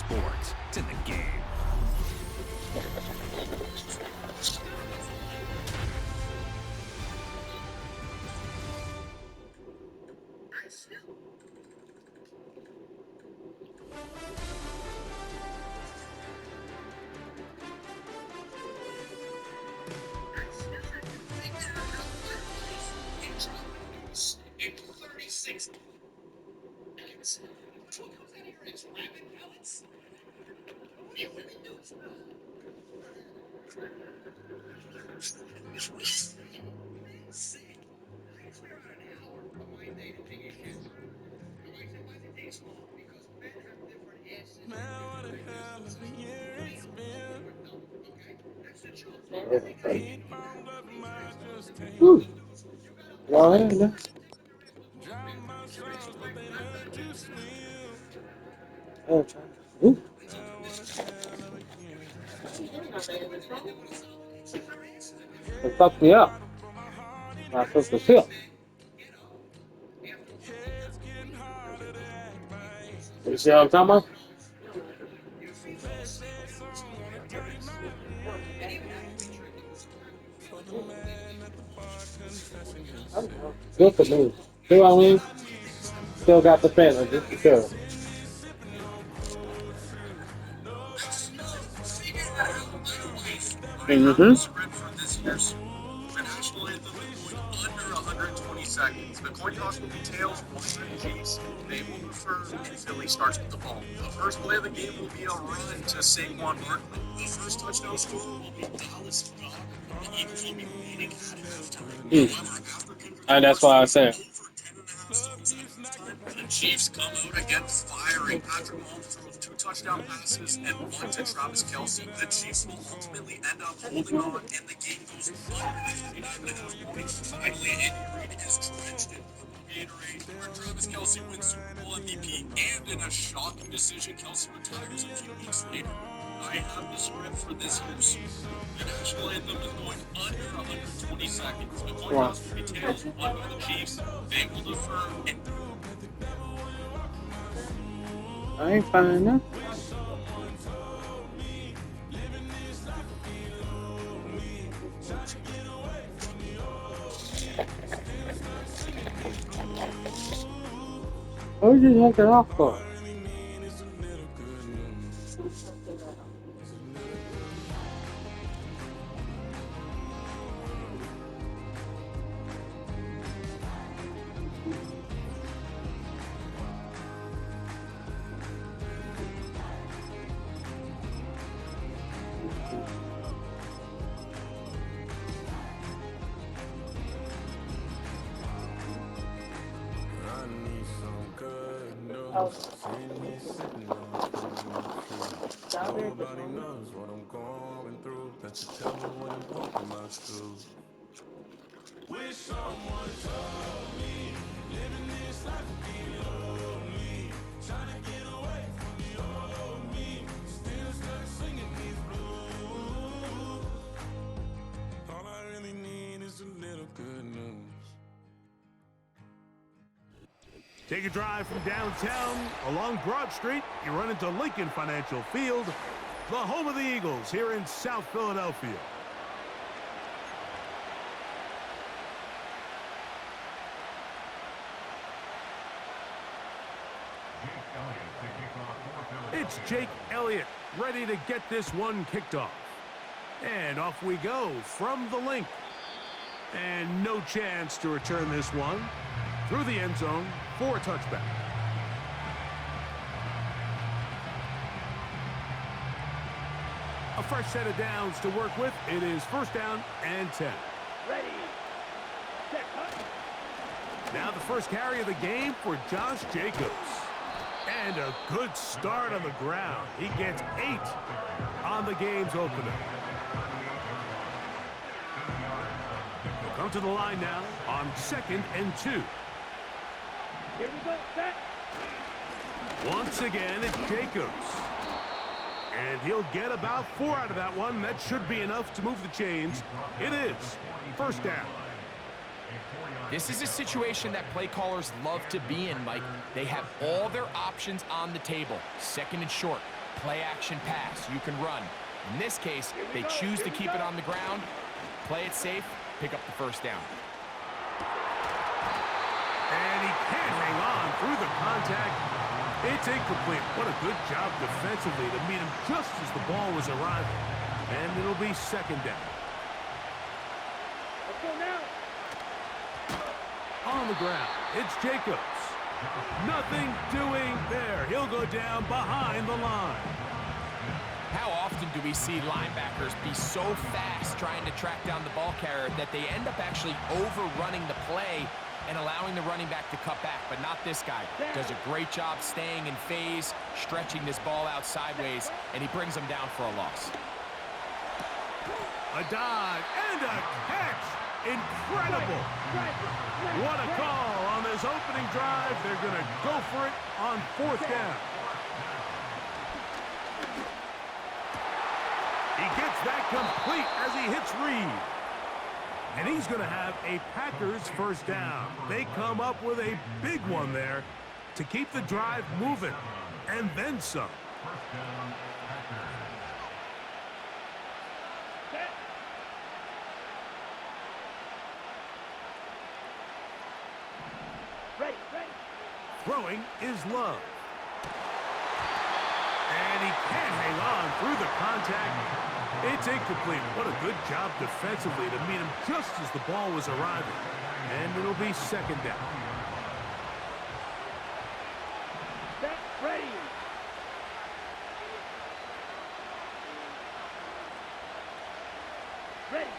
sports. It's in the game. April 36th. What comes out here? It's rabbit pellets. What do you really do? Sick. I clear out an hour of my day to take a shit. Why does it take so long? Because men have different asses. Man, what the hell of a year it's been. Okay? That's the truth. Woo. Y'all in there? Oh, woo. It fucked me up. My sister feel. You see what I'm talking about? Good for me. See what I mean? Still got the feeling, just for sure. Mm-hmm. Script for this year's the national anthem is going under 120 seconds. The coin toss will be tails, Washington Chiefs. They will defer, and Philly starts with the ball. The first play of the game will be a run to Saquon Barkley. The first touchdown scorer will be Dallas Goddard. The Eagles will be leading at halftime. However, after Kendrick And that's why I said. over 10.5 stops at halftime, the Chiefs come out again firing. Patrick Mahomes throws 2 touchdown passes and 1 to Travis Kelce. The Chiefs will ultimately end up holding on, and the game goes under 39.5 points. Finally, Andy Reid is drenched in purple Gatorade, where Travis Kelce wins Super Bowl MVP, and in a shocking decision, Kelce retires a few weeks later. I have the script for this year's the national anthem is going under 120 seconds. The coin toss will be tails, won by the Chiefs. They will defer, and I ain't finding that. What did you take it off for? Nobody knows what I'm going through. That you tell me when I'm poking my shoes. Wish someone told me living this life would be lonely. Trying to get away from the old me. Still stuck singing these blues. All I really need is a little good news. Take a drive from downtown along Broad Street. You run into Lincoln Financial Field, the home of the Eagles here in South Philadelphia. It's Jake Elliott ready to get this one kicked off. And off we go from the link. And no chance to return this one through the end zone for a touchback. A fresh set of downs to work with. It is first down and 10. Ready. Set. Now the first carry of the game for Josh Jacobs. And a good start on the ground. He gets 8 on the game's opener. He'll come to the line now on 2nd and 2. Here we go. Set. Once again, it's Jacobs. And he'll get about 4 out of that one. That should be enough to move the chains. It is first down. This is a situation that play callers love to be in, Mike. They have all their options on the table. 2nd and short. Play action pass. You can run. In this case, they choose to keep it on the ground, play it safe, pick up the first down. And he can't hang on through the contact. It's incomplete. What a good job defensively to meet him just as the ball was arriving. And it'll be second down. Let's go now. On the ground, it's Jacobs. Nothing doing there. He'll go down behind the line. How often do we see linebackers be so fast trying to track down the ball carrier that they end up actually overrunning the play and allowing the running back to cut back? But not this guy. Does a great job staying in phase, stretching this ball out sideways, and he brings them down for a loss. A dive and a catch. Incredible. What a call on this opening drive. They're going to go for it on fourth down. He gets that complete as he hits Reed. And he's going to have a Packers first down. They come up with a big one there to keep the drive moving. And then some. Throwing is Love. And he can't hang on through the contact. It's incomplete. What a good job defensively to meet him just as the ball was arriving. And it'll be second down. Set, ready. Ready.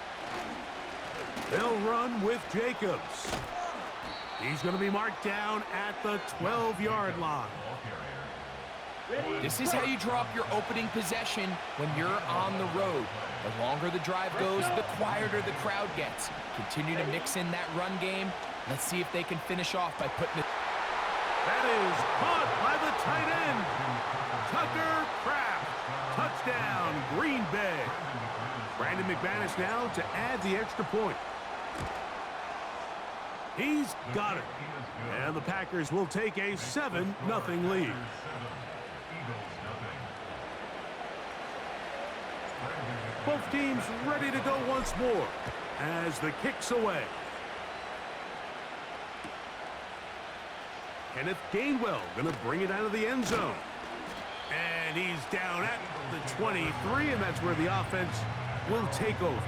They'll run with Jacobs. He's going to be marked down at the 12-yard line. This is how you draw up your opening possession when you're on the road. The longer the drive goes, the quieter the crowd gets. Continue to mix in that run game. Let's see if they can finish off by putting it. That is caught by the tight end. Tucker Kraft. Touchdown, Green Bay. Brandon McManus now to add the extra point. He's got it. And the Packers will take a 7-0 lead. Both teams ready to go once more as the kick's away. Kenneth Gainwell going to bring it out of the end zone. And he's down at the 23, and that's where the offense will take over.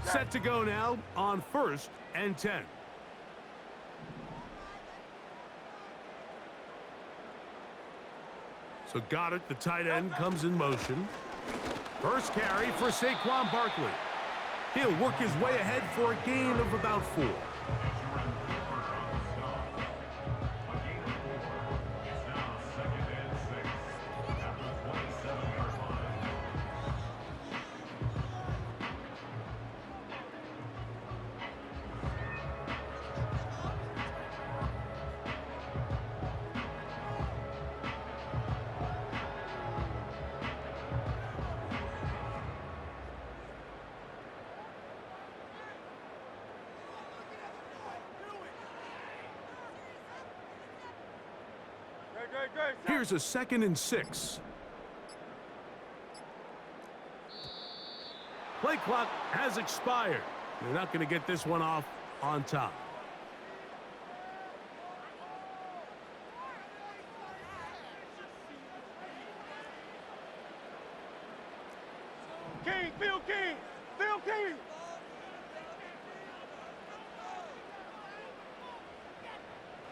Set to go now on 1st and 10. So Goddard, the tight end, comes in motion. First carry for Saquon Barkley. He'll work his way ahead for a gain of about 4. Here's a 2nd and 6. Play clock has expired. They're not going to get this one off on top. King, Phil King, Phil King.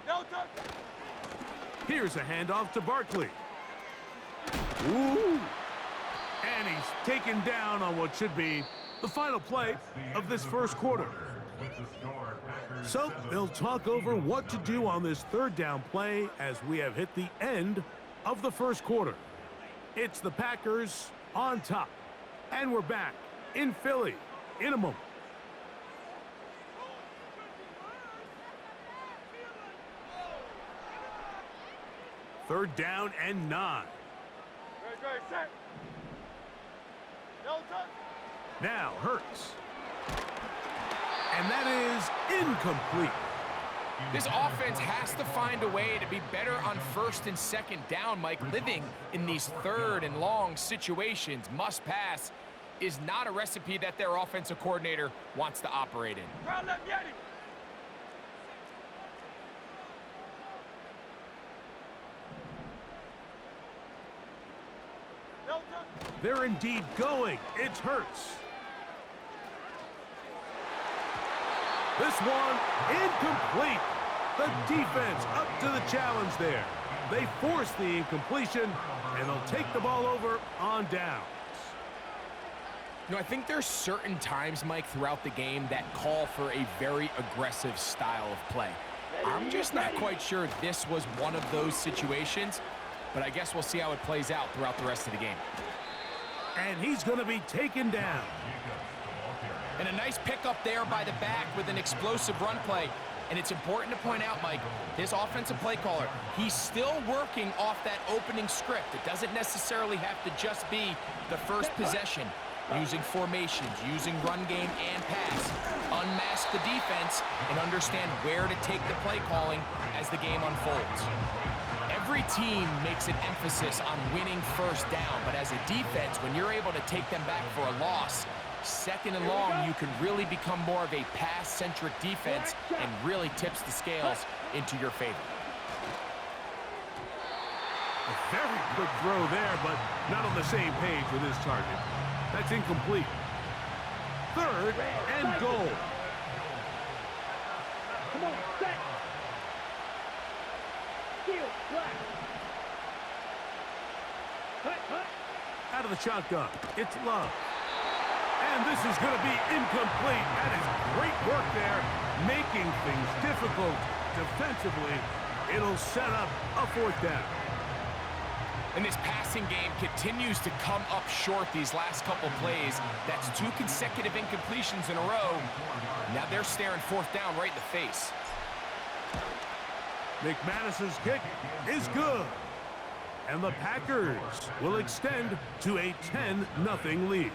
No touch. Here's a handoff to Barkley. Ooh. And he's taken down on what should be the final play of this first quarter. So they'll talk over what to do on this 3rd down play as we have hit the end of the first quarter. It's the Packers on top. And we're back in Philly in a moment. Third down and 9. Ready, set. No touch. Now Hurts. And that is incomplete. This offense has to find a way to be better on first and second down, Mike. Living in these third and long situations, must pass, is not a recipe that their offensive coordinator wants to operate in. Crowd left Yeti. No touch. They're indeed going. It's Hurts. This one incomplete. The defense up to the challenge there. They force the incompletion, and they'll take the ball over on downs. You know, I think there's certain times, Mike, throughout the game that call for a very aggressive style of play. I'm just not quite sure this was one of those situations, but I guess we'll see how it plays out throughout the rest of the game. And he's going to be taken down. And a nice pickup there by the back with an explosive run play. And it's important to point out, Mike, this offensive play caller, he's still working off that opening script. It doesn't necessarily have to just be the first possession. Using formations, using run game and pass. Unmask the defense and understand where to take the play calling as the game unfolds. Every team makes an emphasis on winning first down, but as a defense, when you're able to take them back for a loss, second and long, you can really become more of a pass-centric defense and really tips the scales into your favor. A very good throw there, but not on the same page with his target. That's incomplete. Third and goal. Come on, set. Steal, black. Hut. Out of the shotgun, it's Love. And this is going to be incomplete. That is great work there, making things difficult defensively. It'll set up a fourth down. And this passing game continues to come up short these last couple plays. That's 2 consecutive incompletions in a row. Now they're staring fourth down right in the face. McManus's kick is good. And the Packers will extend to a 10-0 lead.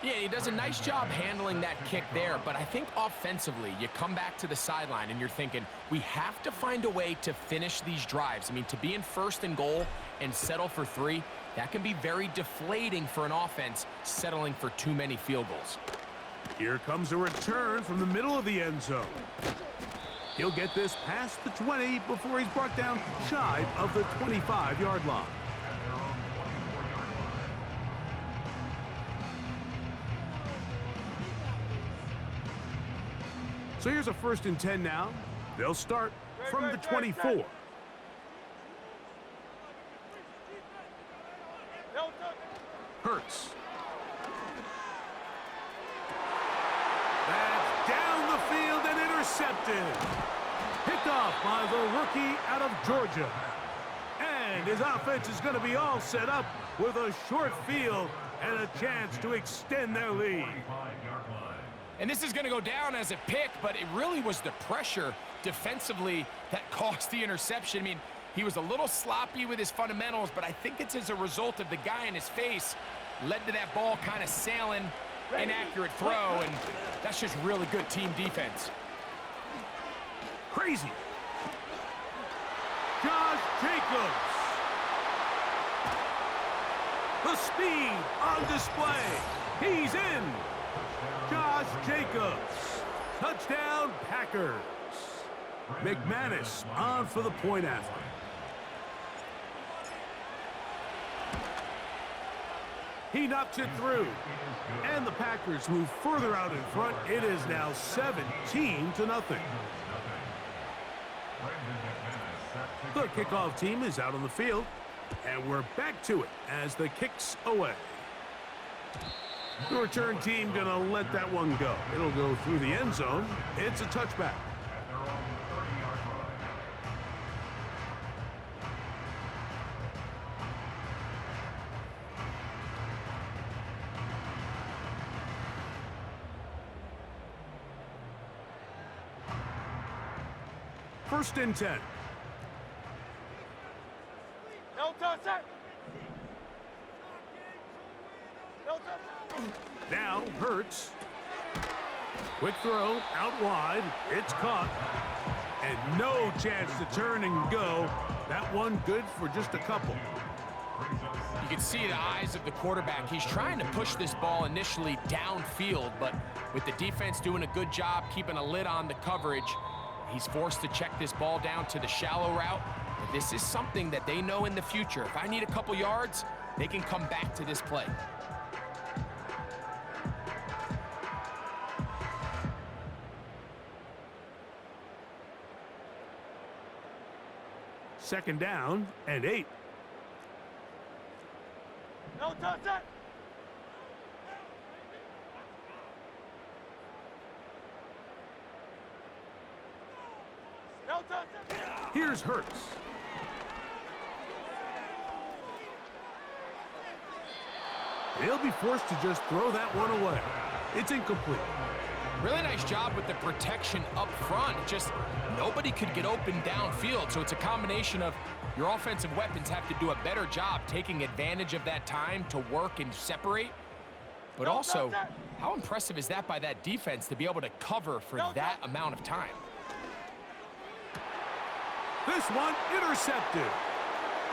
Yeah, he does a nice job handling that kick there, but I think offensively, you come back to the sideline and you're thinking, we have to find a way to finish these drives. I mean, to be in first and goal and settle for 3, that can be very deflating for an offense settling for too many field goals. Here comes a return from the middle of the end zone. He'll get this past the 20 before he's brought down shy of the 25-yard line. So here's a 1st and 10 now. They'll start from the 24. No touch. Hurts. That's down the field and intercepted. Picked off by the rookie out of Georgia. And his offense is going to be all set up with a short field and a chance to extend their lead. And this is going to go down as a pick, but it really was the pressure defensively that caused the interception. I mean, he was a little sloppy with his fundamentals, but I think it's as a result of the guy in his face led to that ball kind of sailing, inaccurate throw, and that's just really good team defense. Crazy. Josh Jacobs. The speed on display. He's in. Josh Jacobs. Touchdown, Packers. McManus on for the point after. He knocks it through. And the Packers move further out in front. It is now 17-0. The kickoff team is out on the field. And we're back to it as the kick's away. The return team gonna let that one go. It'll go through the end zone. It's a touchback. First and 10. No touch, sir. No touch. Now Hurts. Quick throw out wide. It's caught. And no chance to turn and go. That one good for just a couple. You can see the eyes of the quarterback. He's trying to push this ball initially downfield, but with the defense doing a good job keeping a lid on the coverage, he's forced to check this ball down to the shallow route. But this is something that they know in the future. If I need a couple yards, they can come back to this play. Second down and 8. No touch, sir. No touch, sir. Here's Hurts. He'll be forced to just throw that one away. It's incomplete. Really nice job with the protection up front. Just nobody could get open downfield, so it's a combination of your offensive weapons have to do a better job taking advantage of that time to work and separate. But also, how impressive is that by that defense to be able to cover for that amount of time? This one intercepted.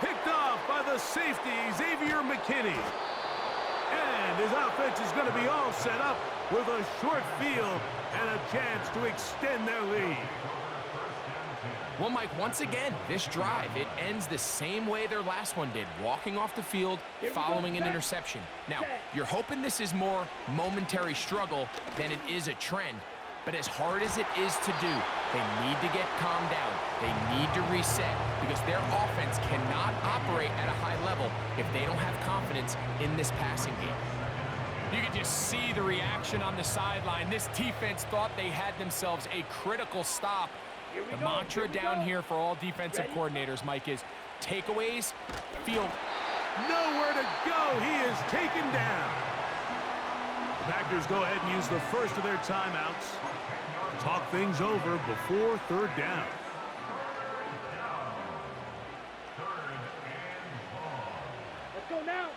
Picked off by the safety, Xavier McKinney. And his offense is going to be all set up with a short field and a chance to extend their lead. Well, Mike, once again, this drive, it ends the same way their last one did, walking off the field following an interception. Now, you're hoping this is more momentary struggle than it is a trend. But as hard as it is to do, they need to get calmed down. They need to reset because their offense cannot operate at a high level if they don't have confidence in this passing game. You can just see the reaction on the sideline. This defense thought they had themselves a critical stop. The mantra down here for all defensive coordinators, Mike, is takeaways feel Nowhere to go. He is taken down. The Packers go ahead and use the first of their timeouts. Talk things over before third down. Let's go now.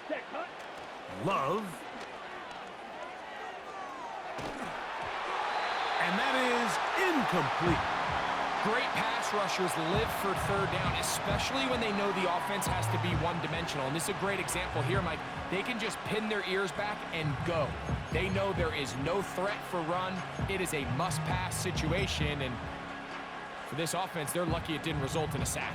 Set, cut. Love. And that is incomplete. Great pass rushers live for third down, especially when they know the offense has to be one-dimensional. And this is a great example here, Mike. They can just pin their ears back and go. They know there is no threat for run. It is a must-pass situation. And for this offense, they're lucky it didn't result in a sack.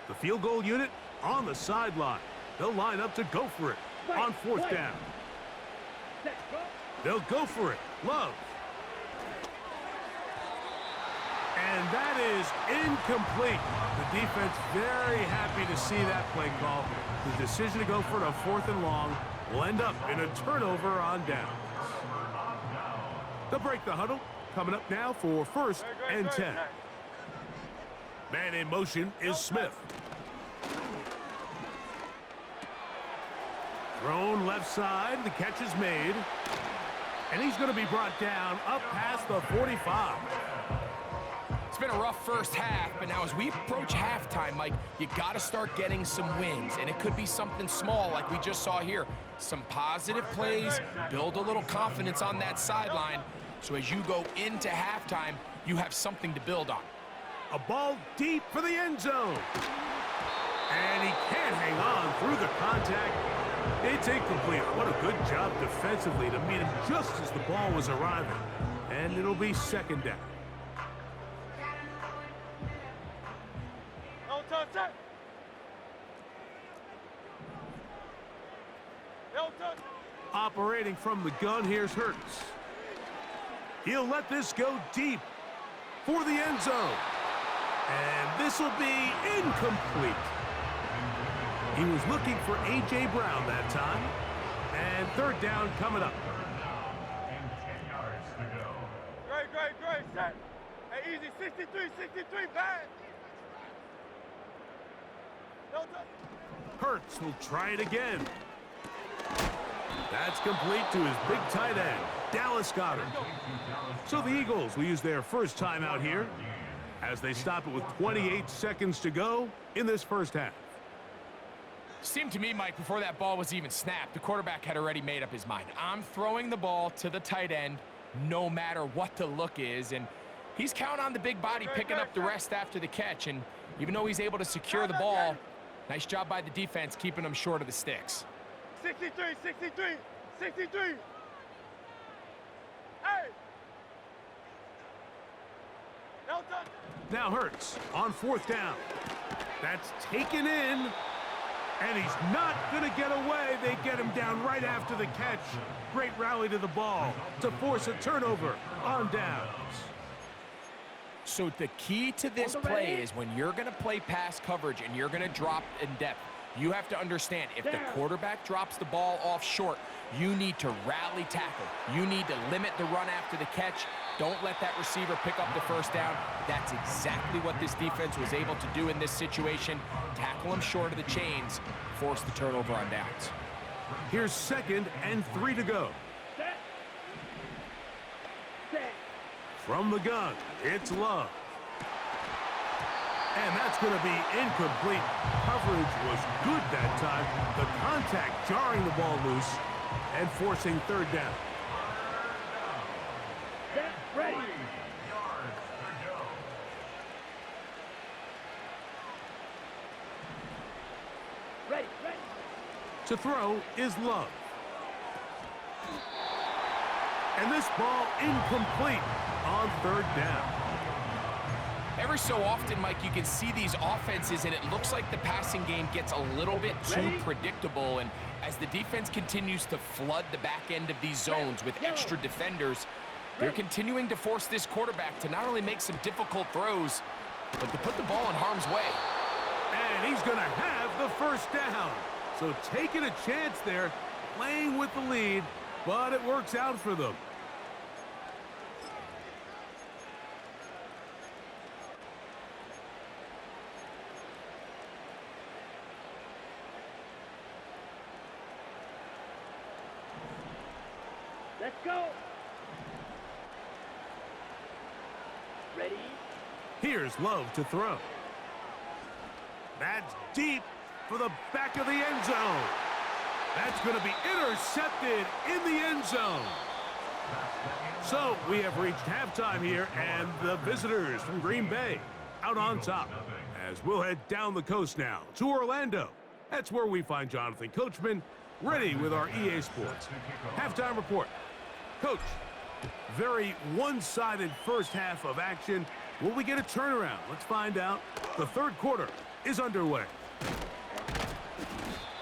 The field goal unit on the sideline. They'll line up to go for it on fourth down. Set, go. They'll go for it. Love. And that is incomplete. The defense very happy to see that play call. The decision to go for it on fourth and long will end up in a turnover on downs. They'll break the huddle. Coming up now for first and 10. Man in motion is Smith. Thrown left side. The catch is made. And he's going to be brought down up past the 45. It's been a rough first half, but now as we approach halftime, Mike, you got to start getting some wins. And it could be something small like we just saw here. Some positive plays, build a little confidence on that sideline. So as you go into halftime, you have something to build on. A ball deep for the end zone. And he can't hang on through the contact. It's incomplete. What a good job defensively to meet him just as the ball was arriving. And it'll be second down. No touch, set. No touch. Operating from the gun, here's Hurts. He'll let this go deep for the end zone. And this will be incomplete. He was looking for A.J. Brown that time. And third down coming up. Set. Hey, easy. 63, bad. No touch. Hurts will try it again. That's complete to his big tight end, Dallas Goedert. So the Eagles will use their first timeout here as they stop it with 28 seconds to go in this first half. Seemed to me, Mike, before that ball was even snapped, the quarterback had already made up his mind. I'm throwing the ball to the tight end no matter what the look is, and he's counting on the big body picking up the rest after the catch, and even though he's able to secure the ball, nice job by the defense keeping him short of the sticks. 63. Hey! No touch. Now Hurts on fourth down. That's taken in, and he's not going to get away. They get him down right after the catch. Great rally to the ball to force a turnover on downs. So the key to this play is when you're going to play pass coverage and you're going to drop in depth, you have to understand if the quarterback drops the ball off short, you need to rally tackle. You need to limit the run after the catch. Don't let that receiver pick up the first down. That's exactly what this defense was able to do in this situation. Tackle him short of the chains, force the turnover on downs. Here's 2nd and 3 to go. Set. From the gun, it's Love. And that's going to be incomplete. Coverage was good that time. The contact jarring the ball loose and forcing third down. Set. Ready. Ready. To throw is Love. And this ball incomplete on third down. Every so often, Mike, you can see these offenses, and it looks like the passing game gets a little bit too predictable. And as the defense continues to flood the back end of these zones with extra defenders, they're continuing to force this quarterback to not only make some difficult throws, but to put the ball in harm's way. And he's going to have the first down. So taking a chance there, playing with the lead, but it works out for them. Let's go. Ready. Here's Love to throw. That's deep for the back of the end zone. That's going to be intercepted in the end zone. So we have reached halftime here, and the visitors from Green Bay out on top. As we'll head down the coast now to Orlando. That's where we find Jonathan Coachman ready with our EA Sports halftime report. Coach, very one-sided first half of action. Will we get a turnaround? Let's find out. The third quarter is underway.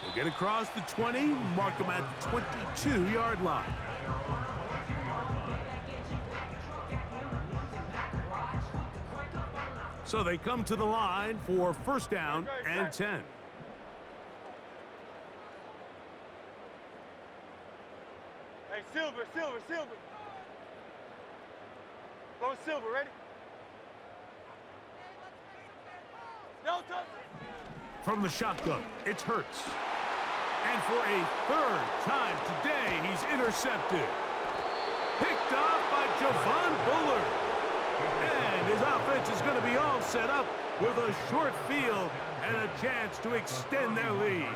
We'll get across the 20, mark them at the 22-yard line. So they come to the line for first down and 10. Hey, Silver. Go Silver, ready? No touch. From the shotgun, it's Hurts. And for a third time today, he's intercepted. Picked off by Javon Bullard. And his offense is going to be all set up with a short field and a chance to extend their lead.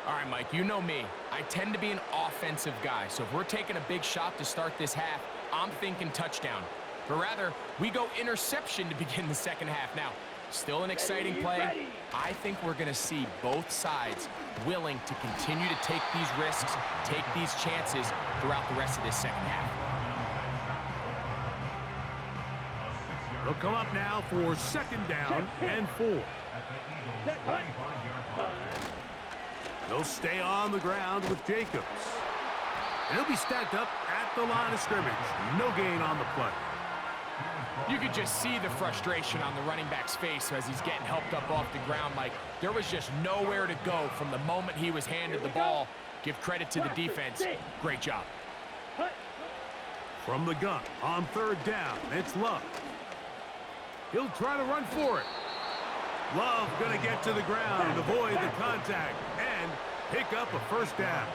All right, Mike, you know me. I tend to be an offensive guy, so if we're taking a big shot to start this half, I'm thinking touchdown. But rather, we go interception to begin the second half. Now, still an exciting play. I think we're going to see both sides willing to continue to take these risks, take these chances throughout the rest of this second half. They'll come up now for second down and 4. They'll stay on the ground with Jacobs. And he'll be stacked up at the line of scrimmage. No gain on the play. You could just see the frustration on the running back's face as he's getting helped up off the ground. Like, there was just nowhere to go from the moment he was handed the ball. Give credit to the defense. Great job. From the gun on 3rd down, it's Love. He'll try to run for it. Love going to get to the ground, avoid the contact, and pick up a 1st down.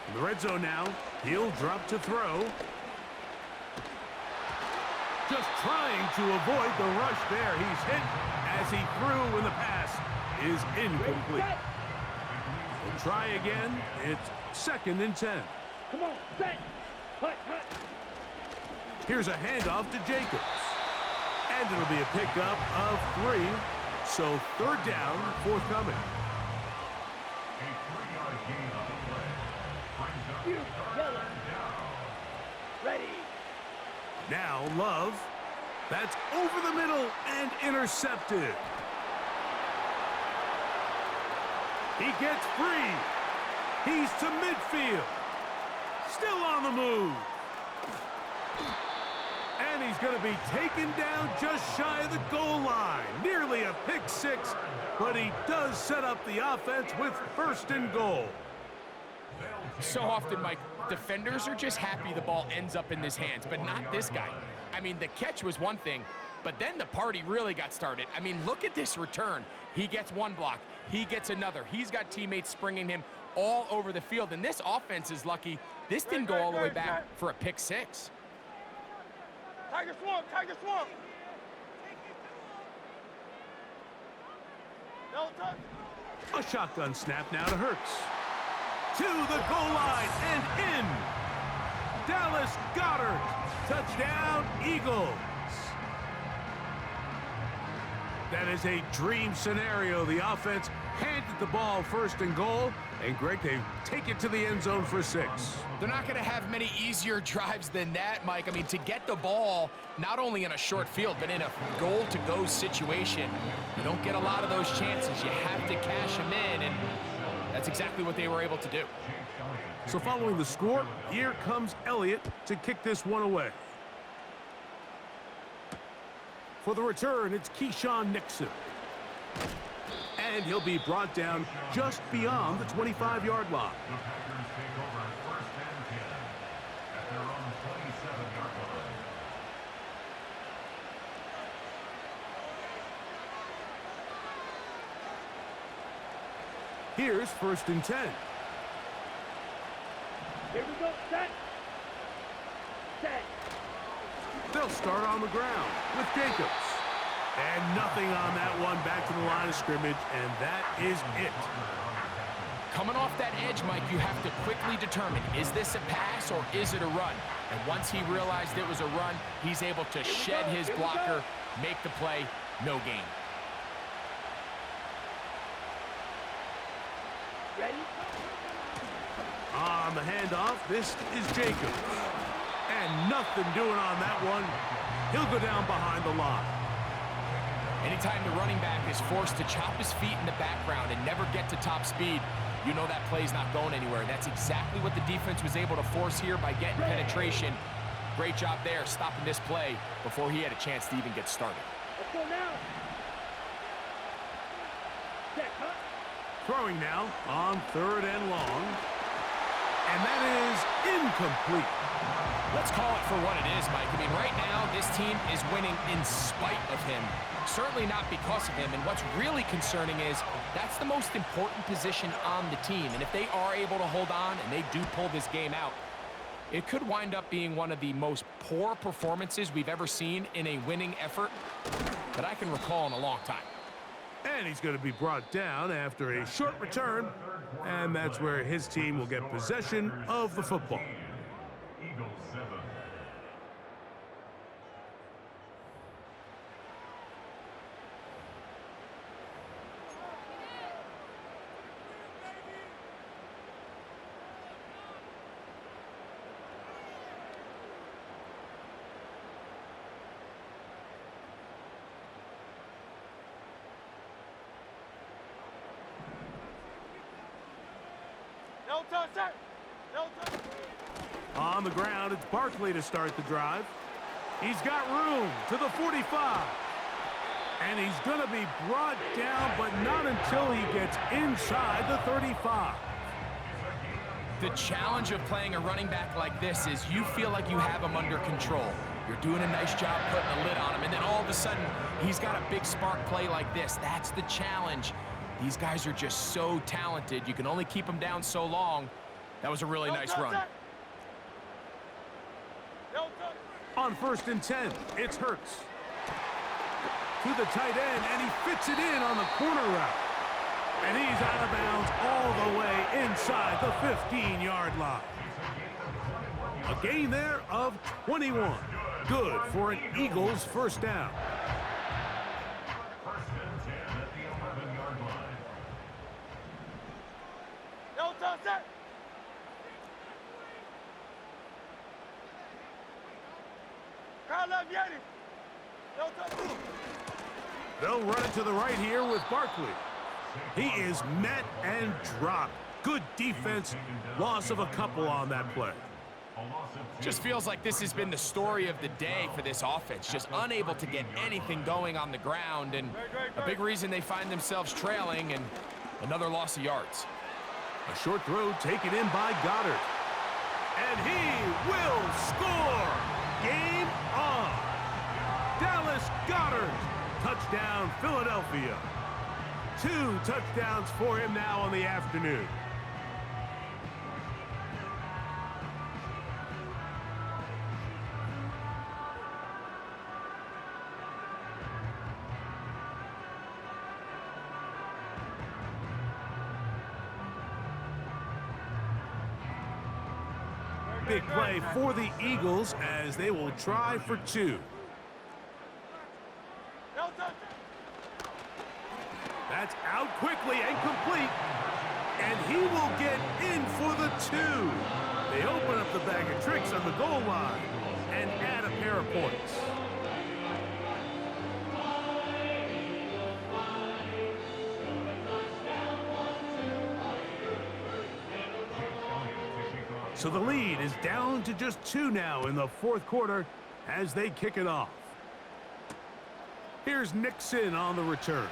In the red zone now, he'll drop to throw. Just trying to avoid the rush there. He's hit as he threw when the pass is incomplete. We'll try again. It's 2nd and 10. Come on, set. Hut. Here's a handoff to Jacobs. And it'll be a pickup of 3. So 3rd down forthcoming. Ready. Now Love. That's over the middle and intercepted. He gets free. He's to midfield. Still on the move. And he's going to be taken down just shy of the goal line. Nearly a pick 6, but he does set up the offense with 1st and goal. So often, Mike, defenders are just happy the ball ends up in his hands, but not this guy. I mean, the catch was one thing, but then the party really got started. I mean, look at this return. He gets one block. He gets another. He's got teammates springing him all over the field, and this offense is lucky. This didn't go all the way back for a pick 6. Tiger swamp, Tiger swamp. No touch. A shotgun snap now to Hurts. To the goal line and in. Dallas Goedert. Touchdown, Eagles. That is a dream scenario. The offense handed the ball 1st and goal. And Greg, they take it to the end zone for 6. They're not going to have many easier drives than that, Mike. I mean, to get the ball, not only in a short field, but in a goal-to-go situation, you don't get a lot of those chances. You have to cash them in, and that's exactly what they were able to do. So following the score, here comes Elliott to kick this one away. For the return, it's Keyshawn Nixon. And he'll be brought down just beyond the 25-yard line. Here's 1st and 10. Here we go, set. Set. They'll start on the ground with Jacobs. And nothing on that one, back to the line of scrimmage, and that is it. Coming off that edge, Mike, you have to quickly determine, is this a pass or is it a run? And once he realized it was a run, he's able to shed his blocker, make the play, no gain. Ready? On the handoff, this is Jacobs. And nothing doing on that one. He'll go down behind the line. Anytime the running back is forced to chop his feet in the background and never get to top speed, you know that play's not going anywhere. And that's exactly what the defense was able to force here by getting penetration. Great job there, stopping this play before he had a chance to even get started. Let's go now. Check, huh? Throwing now on 3rd and long. And that is incomplete. Let's call it for what it is, Mike. I mean, right now, this team is winning in spite of him. Certainly not because of him. And what's really concerning is that's the most important position on the team. And if they are able to hold on and they do pull this game out, it could wind up being one of the most poor performances we've ever seen in a winning effort that I can recall in a long time. And he's going to be brought down after a short return. And that's where his team will get possession of the football. Eagles 7. No touch, sir. No touch. On the ground, it's Barkley to start the drive. He's got room to the 45. And he's going to be brought down, but not until he gets inside the 35. The challenge of playing a running back like this is you feel like you have him under control. You're doing a nice job putting a lid on him, and then all of a sudden, he's got a big spark play like this. That's the challenge. These guys are just so talented. You can only keep them down so long. That was a really nice run. On 1st and 10, it's Hurts. To the tight end, and he fits it in on the corner route. And he's out of bounds all the way inside the 15-yard line. A gain there of 21. Good for an Eagles first down. They'll run it to the right here with Barkley. He is met and dropped. Good defense. Loss of a couple on that play. Just feels like this has been the story of the day for this offense. Just unable to get anything going on the ground, and a big reason they find themselves trailing, and another loss of yards. A short throw taken in by Goddard. And he will score! Game on! Dallas Goddard! Touchdown, Philadelphia. 2 touchdowns for him now on the afternoon. Big play for the Eagles as they will try for 2. That's out quickly and complete. And he will get in for the 2. They open up the bag of tricks on the goal line and add a pair of points. So the lead is down to just 2 now in the 4th quarter as they kick it off. Here's Nixon on the return.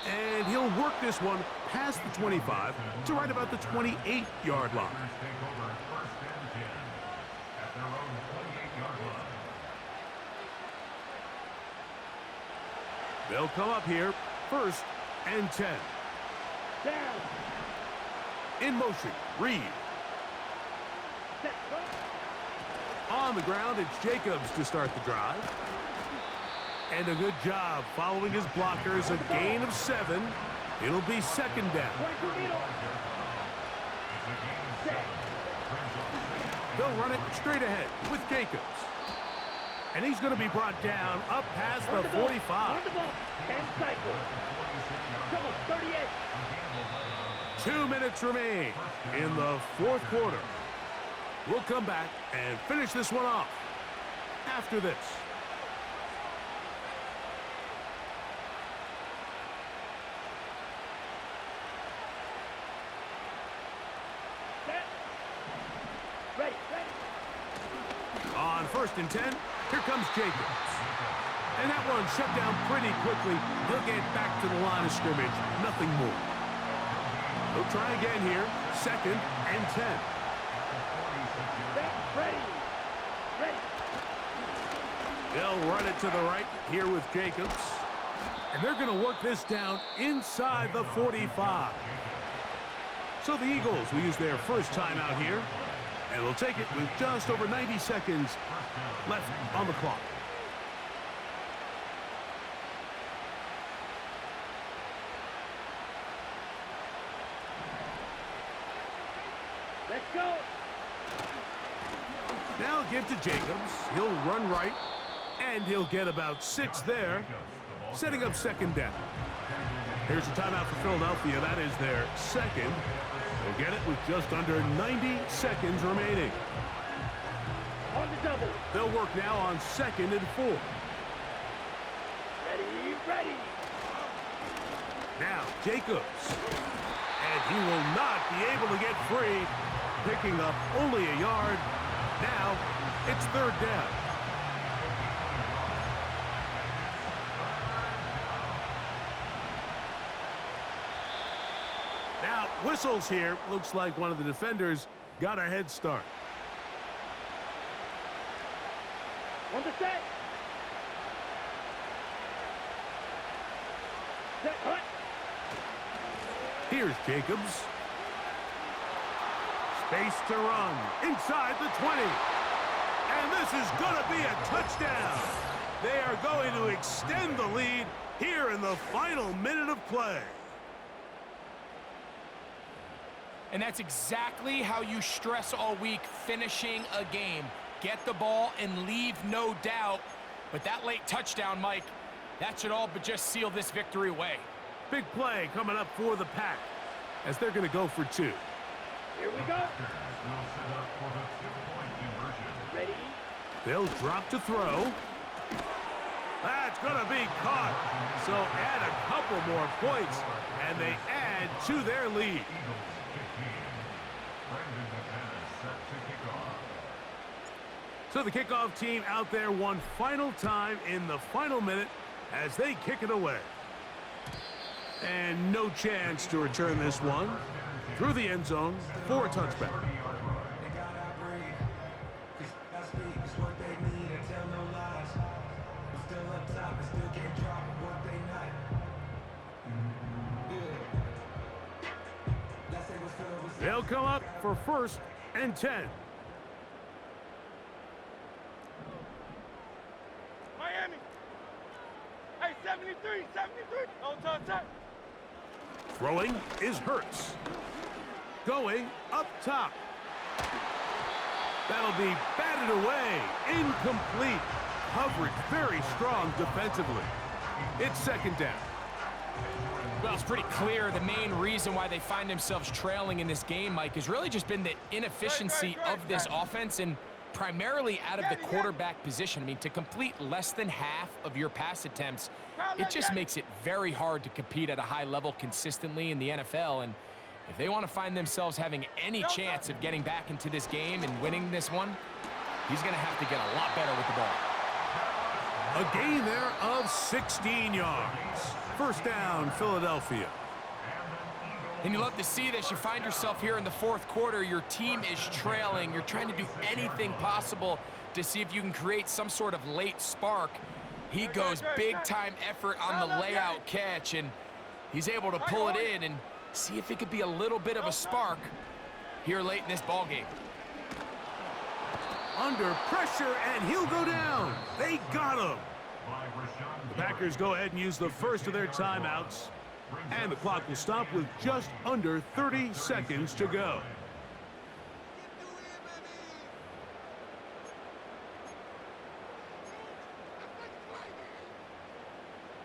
And he'll work this one past the 25 to right about the 28-yard line. They'll come up here, 1st and 10. Down. In motion, Reed. On the ground, it's Jacobs to start the drive. And a good job following his blockers, a gain of 7. It'll be 2nd down. They'll run it straight ahead with Jacobs. And he's going to be brought down up past the 45. 2 minutes remain in the 4th quarter. We'll come back and finish this one off after this. On 1st and 10, here comes Jacobs. And that one shut down pretty quickly. He'll get back to the line of scrimmage. Nothing more. They'll try again here. 2nd and 10. Ready. They'll run it to the right here with Jacobs. And they're going to work this down inside the 45. So the Eagles will use their first timeout here. And we'll take it with just over 90 seconds left on the clock. Let's go. Now give to Jacobs. He'll run right, and he'll get about 6 there, setting up 2nd down. Here's the timeout for Philadelphia. That is their 2nd. They'll get it with just under 90 seconds remaining. On the double. They'll work now on 2nd and 4. Ready. Now Jacobs. And he will not be able to get free, picking up only a yard. Now it's 3rd down. Now, whistles here. Looks like one of the defenders got a head start. On the set. Set, cut. Here's Jacobs. Space to run inside the 20. And this is going to be a touchdown. They are going to extend the lead here in the final minute of play. And that's exactly how you stress all week, finishing a game. Get the ball and leave no doubt. But that late touchdown, Mike, that should all but just seal this victory away. Big play coming up for the Pack as they're going to go for 2. Here we go. Ready? They'll drop to throw. That's going to be caught. So add a couple more points, and they add to their lead. So the kickoff team out there one final time in the final minute as they kick it away. And no chance to return this one through the end zone for a touchback. They'll come up for 1st and 10. Miami. Hey, 73, 73. On touch. Throwing is Hurts. Going up top. That'll be batted away. Incomplete. Coverage very strong defensively. It's 2nd down. Well, it's pretty clear the main reason why they find themselves trailing in this game, Mike, has really just been the inefficiency of this offense and primarily out of the quarterback position. I mean, to complete less than half of your pass attempts, it just makes it very hard to compete at a high level consistently in the NFL. And if they want to find themselves having any chance of getting back into this game and winning this one, he's going to have to get a lot better with the ball. A gain there of 16 yards. 1st down, Philadelphia. And you love to see this. You find yourself here in the 4th quarter. Your team is trailing. You're trying to do anything possible to see if you can create some sort of late spark. He goes big-time effort on the layout catch, and he's able to pull it in and see if it could be a little bit of a spark here late in this ball game. Under pressure, and he'll go down. They got him. The Packers go ahead and use the first of their timeouts, and the clock will stop with just under 30 seconds to go.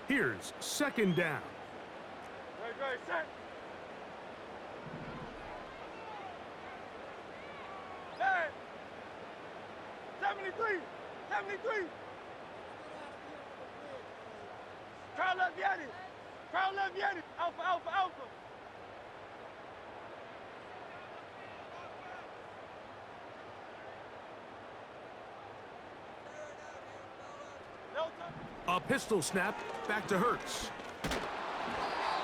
Here's 2nd down. Right, set. Hey, 73, 73. Crowd left Yeti. Crowd left Yeti. Alpha, alpha, alpha. A pistol snap back to Hurts.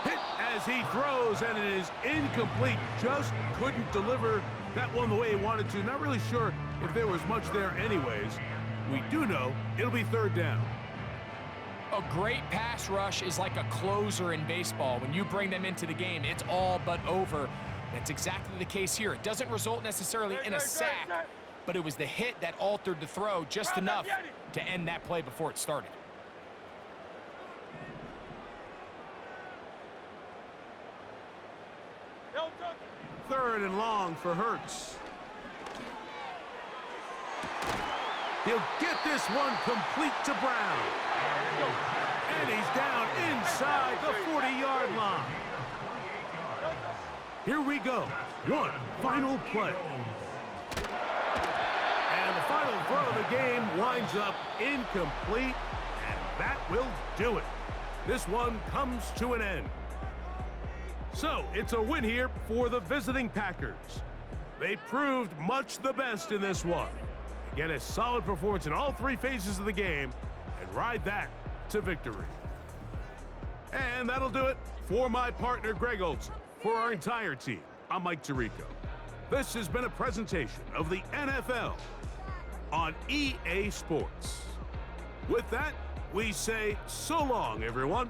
Hit as he throws, and it is incomplete. Just couldn't deliver that one the way he wanted to. Not really sure if there was much there anyways. We do know it'll be 3rd down. A great pass rush is like a closer in baseball. When you bring them into the game, it's all but over. That's exactly the case here. It doesn't result necessarily in a sack, but it was the hit that altered the throw just enough to end that play before it started. Third and long for Hurts. He'll get this one complete to Brown. And he's down inside the 40-yard line. Here we go. One final play. And the final throw of the game winds up incomplete, and that will do it. This one comes to an end. So, it's a win here for the visiting Packers. They proved much the best in this one. Get a solid performance in all 3 phases of the game and ride that to victory. And that'll do it for my partner, Greg Olson. For our entire team, I'm Mike Tirico. This has been a presentation of the NFL on EA Sports. With that, we say so long, everyone.